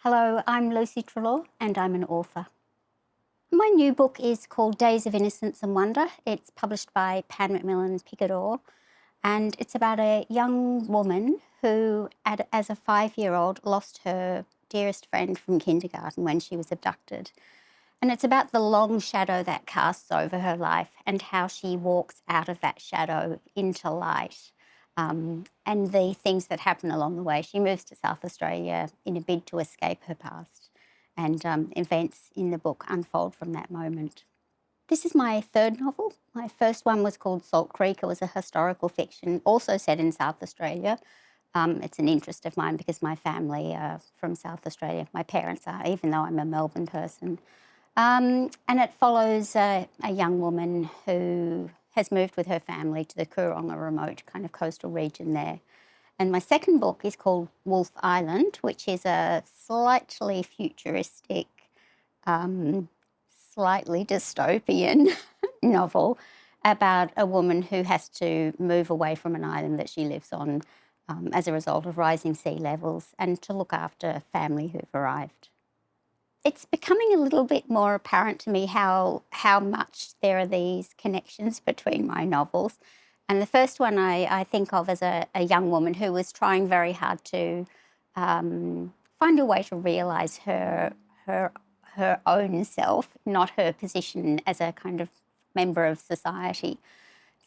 Hello, I'm Lucy Trelaw and I'm an author. My new book is called Days of Innocence and Wonder. It's published by Pan Macmillan Picador, and it's about a young woman who, as a 5-year-old, lost her dearest friend from kindergarten when she was abducted. And it's about the long shadow that casts over her life and how she walks out of that shadow into light, and the things that happen along the way. She moves to South Australia in a bid to escape her past, and events in the book unfold from that moment. This is my third novel. My first one was called Salt Creek. It was a historical fiction, also set in South Australia. It's an interest of mine because my family are from South Australia. My parents are, even though I'm a Melbourne person. And it follows a young woman who has moved with her family to the Coorong, a remote kind of coastal region there. And my second book is called Wolf Island, which is a slightly futuristic, um, slightly dystopian novel about a woman who has to move away from an island that she lives on as a result of rising sea levels and to look after family who've arrived. It's becoming a little bit more apparent to me how much there are these connections between my novels. And the first one I think of as a young woman who was trying very hard to find a way to realise her her own self, not her position as a kind of member of society.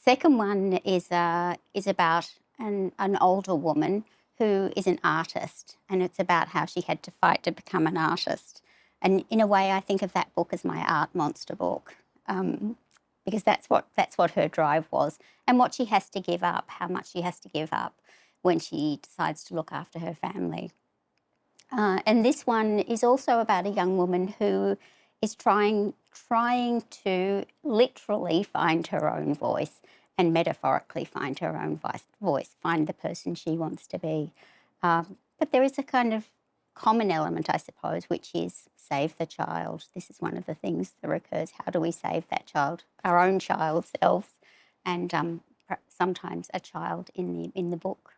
Second one is about an older woman who is an artist, and it's about how she had to fight to become an artist. And in a way, I think of that book as my art monster book, because that's what her drive was, and what she has to give up, how much she has to give up when she decides to look after her family. And this one is also about a young woman who is trying to literally find her own voice and metaphorically find her own voice, find the person she wants to be. But there is a kind of common element, I suppose, which is save the child. This is one of the things that recurs. How do we save that child, our own child selves, and sometimes a child in the book.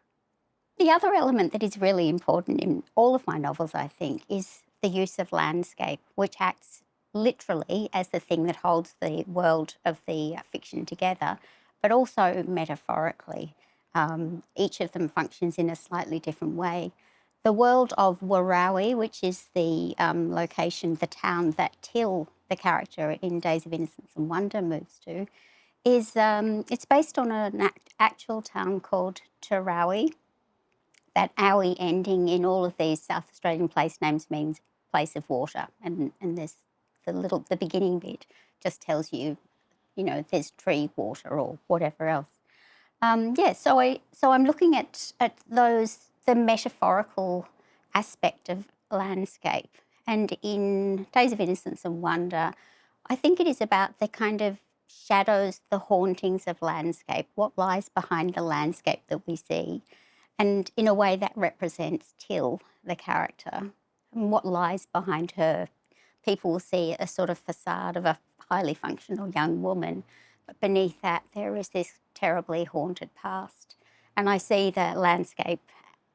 The other element that is really important in all of my novels, I think, is the use of landscape, which acts literally as the thing that holds the world of the fiction together, but also metaphorically. Each of them functions in a slightly different way. The world of Warawi, which is the location, the town that Till, the character in Days of Innocence and Wonder, moves to, is it's based on an actual town called Tarawi. That owie ending in all of these South Australian place names means place of water, and there's the beginning bit just tells you, there's tree, water, or whatever else. So I'm looking at the metaphorical aspect of landscape, and in Days of Innocence and Wonder, I think it is about the kind of shadows, the hauntings of landscape, what lies behind the landscape that we see, and in a way that represents Till, the character, and what lies behind her. People will see a sort of facade of a highly functional young woman, but beneath that there is this terribly haunted past. And I see the landscape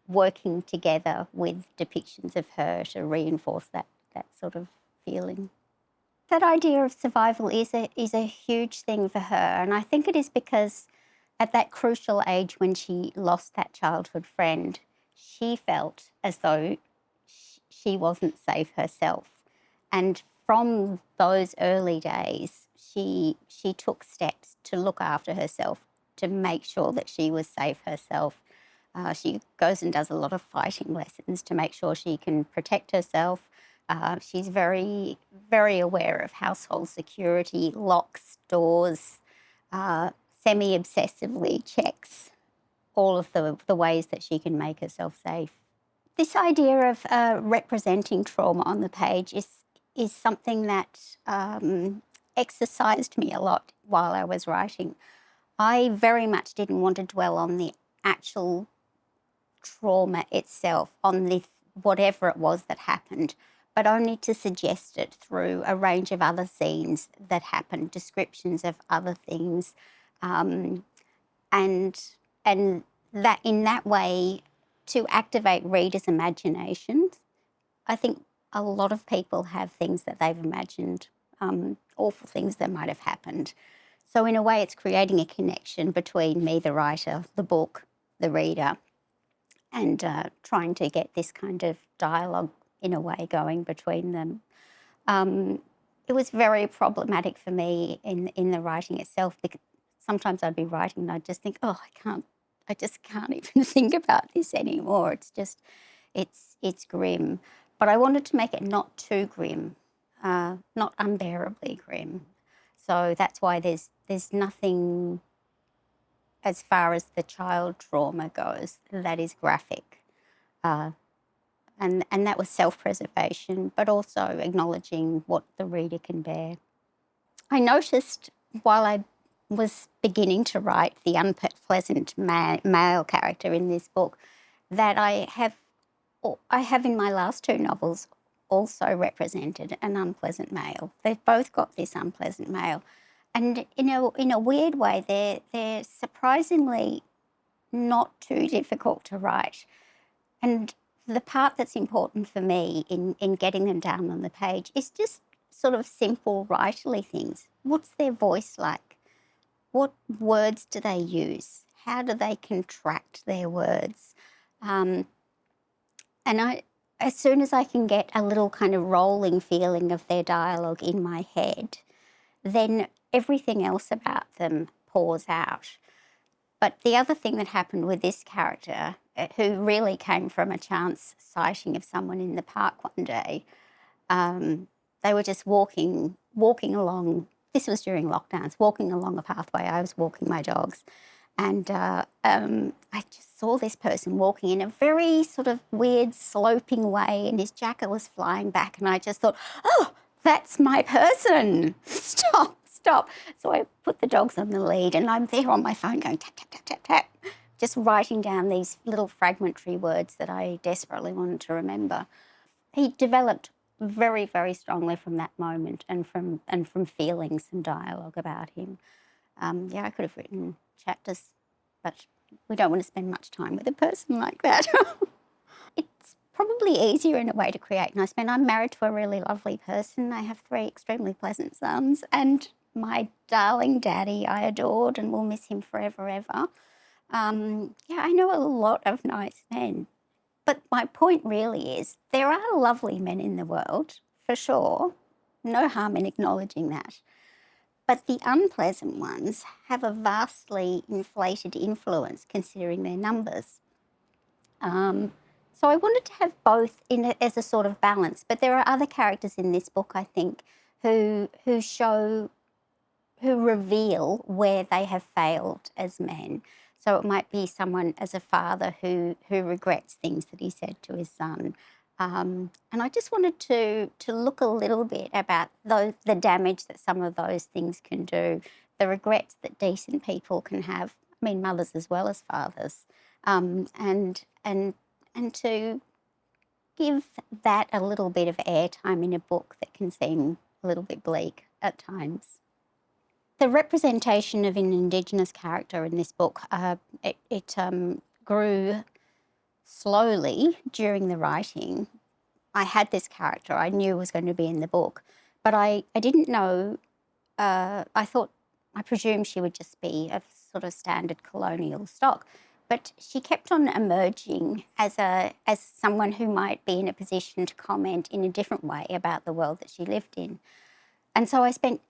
working together with depictions of her to reinforce that sort of feeling. That idea of survival is a huge thing for her, and I think it is because at that crucial age when she lost that childhood friend, she felt as though she wasn't safe herself. And from those early days, she took steps to look after herself, to make sure that she was safe herself. She goes and does a lot of fighting lessons to make sure she can protect herself. She's very, very aware of household security, locks, doors, semi-obsessively checks all of the ways that she can make herself safe. This idea of representing trauma on the page is something that exercised me a lot while I was writing. I very much didn't want to dwell on the actual trauma itself, on the whatever it was that happened, but only to suggest it through a range of other scenes that happened, descriptions of other things, um, and and that in that way to activate readers' imaginations I think a lot of people have things that they've imagined, awful things that might have happened. So in a way, it's creating a connection between me, the writer, the book, the reader, and trying to get this kind of dialogue in a way going between them. Um, it was very problematic for me in the writing itself, because sometimes I'd be writing and I'd just think, oh, I just can't even think about this anymore. It's just, it's grim. But I wanted to make it not too grim, not unbearably grim. So that's why there's nothing as far as the child trauma goes that is graphic. Uh, and that was self-preservation, but also acknowledging what the reader can bear. I noticed while I was beginning to write the unpleasant male character in this book that I have in my last two novels also represented an unpleasant male. They've both got this unpleasant male, and in a weird way, they're surprisingly not too difficult to write. And the part that's important for me in getting them down on the page is just sort of simple writerly things. What's their voice like? What words do they use? How do they contract their words? Um, as soon as I can get a little kind of rolling feeling of their dialogue in my head, then everything else about them pours out. But the other thing that happened with this character, who really came from a chance sighting of someone in the park one day, they were just walking along. This was during lockdowns, walking along a pathway. I was walking my dogs, and I just saw this person walking in a very sort of weird sloping way, and his jacket was flying back, and I just thought, oh, that's my person. Stop. So I put the dogs on the lead, and I'm there on my phone going tap, tap, tap, tap, tap, just writing down these little fragmentary words that I desperately wanted to remember. He developed very, very strongly from that moment, and from feelings and dialogue about him. I could have written chapters, but we don't want to spend much time with a person like that. It's probably easier in a way to create nice men. I'm married to a really lovely person. I have 3 extremely pleasant sons, and my darling daddy I adored and will miss him forever, ever. I know a lot of nice men. But my point really is there are lovely men in the world, for sure. No harm in acknowledging that. But the unpleasant ones have a vastly inflated influence considering their numbers. So I wanted to have both as a sort of balance. But there are other characters in this book, I think, who reveal where they have failed as men. So it might be someone as a father who regrets things that he said to his son. And I just wanted to look a little bit about the damage that some of those things can do, the regrets that decent people can have, I mean mothers as well as fathers, and to give that a little bit of airtime in a book that can seem a little bit bleak at times. The representation of an Indigenous character in this book, it grew slowly during the writing. I had this character I knew was going to be in the book, but I didn't know, I presumed she would just be a sort of standard colonial stock. But she kept on emerging as someone who might be in a position to comment in a different way about the world that she lived in. And so I spent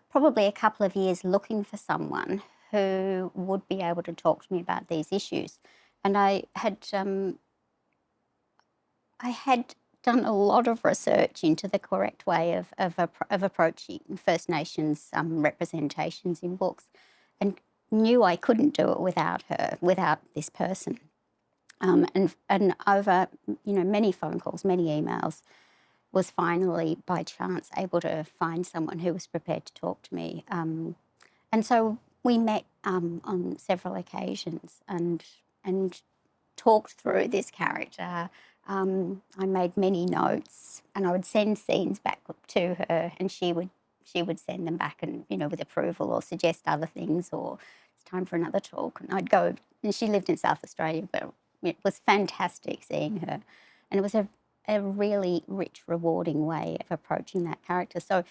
probably a couple of years looking for someone who would be able to talk to me about these issues. And I had done a lot of research into the correct way of approaching First Nations representations in books, and knew I couldn't do it without her, without this person. And over many phone calls, many emails, was finally by chance able to find someone who was prepared to talk to me. And so we met on several occasions and talked through this character. I made many notes, and I would send scenes back to her, and she would send them back, and with approval, or suggest other things, or it's time for another talk. And I'd go, and she lived in South Australia, but it was fantastic seeing her, and it was a a really rich, rewarding way of approaching that character. So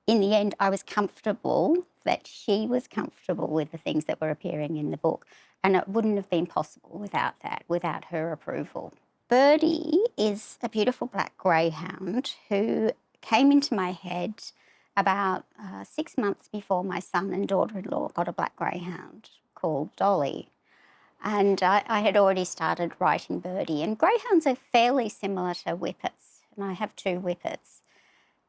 in the end, I was comfortable that she was comfortable with the things that were appearing in the book. And it wouldn't have been possible without that, without her approval. Birdie is a beautiful black greyhound who came into my head about 6 months before my son and daughter-in-law got a black greyhound called Dolly. And I had already started writing Birdie. And greyhounds are fairly similar to whippets, and I have 2 whippets.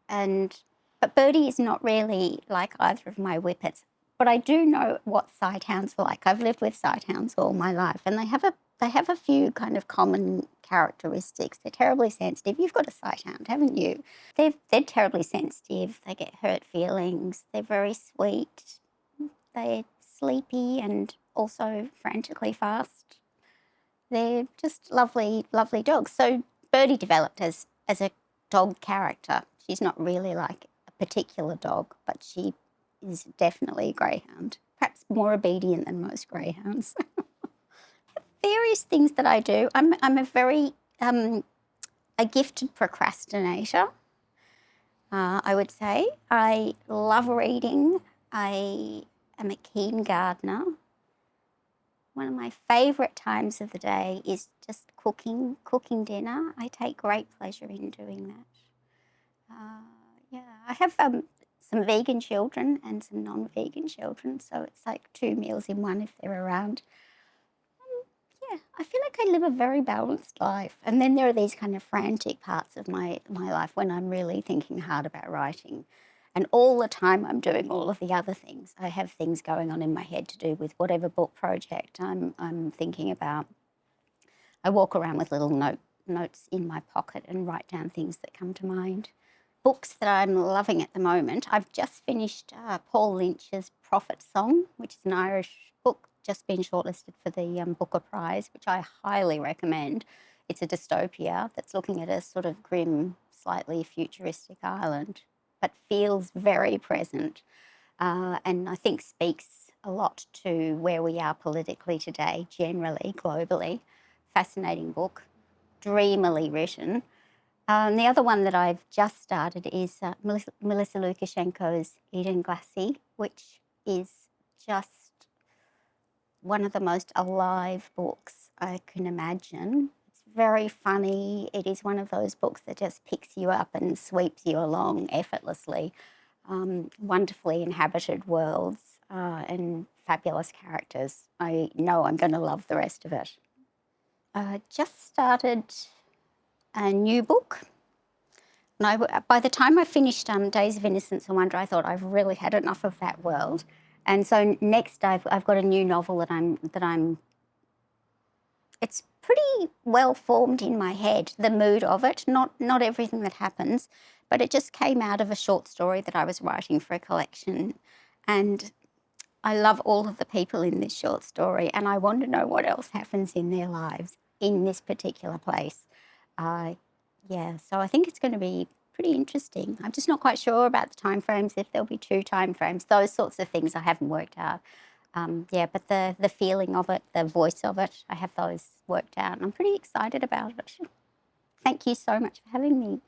But Birdie is not really like either of my whippets. But I do know what sighthounds are like. I've lived with sighthounds all my life, and they have a few kind of common characteristics. They're terribly sensitive. You've got a sighthound, haven't you? They're terribly sensitive. They get hurt feelings. They're very sweet. They're sleepy and also frantically fast. They're just lovely, lovely dogs. So Birdie developed as a dog character. She's not really like a particular dog, but she is definitely a greyhound, perhaps more obedient than most greyhounds. Various things that I do. I'm a very a gifted procrastinator, I would say. I love reading. I am a keen gardener. One of my favourite times of the day is just cooking dinner. I take great pleasure in doing that. Yeah, I have some vegan children and some non-vegan children, so it's like 2 meals in one if they're around. Yeah, I feel like I live a very balanced life. And then there are these kind of frantic parts of my life when I'm really thinking hard about writing. And all the time I'm doing all of the other things. I have things going on in my head to do with whatever book project I'm thinking about. I walk around with little notes in my pocket and write down things that come to mind. Books that I'm loving at the moment. I've just finished Paul Lynch's Prophet Song, which is an Irish book, just been shortlisted for the Booker Prize, which I highly recommend. It's a dystopia that's looking at a sort of grim, slightly futuristic Ireland, but feels very present, and I think speaks a lot to where we are politically today, generally, globally. Fascinating book, dreamily written. The other one that I've just started is Melissa Lukashenko's Eden Glassy, which is just one of the most alive books I can imagine. It's very funny. It is one of those books that just picks you up and sweeps you along effortlessly. Wonderfully inhabited worlds and fabulous characters. I know I'm going to love the rest of it. Just started a new book. And by the time I finished Days of Innocence and Wonder, I thought I've really had enough of that world. And so next I've got a new novel that I'm. It's pretty well formed in my head, the mood of it, not everything that happens, but it just came out of a short story that I was writing for a collection. And I love all of the people in this short story, and I want to know what else happens in their lives in this particular place. Yeah, so I think it's going to be pretty interesting. I'm just not quite sure about the timeframes, if there'll be 2 timeframes, those sorts of things I haven't worked out. Yeah, but the feeling of it, the voice of it, I have those worked out, and I'm pretty excited about it. Thank you so much for having me.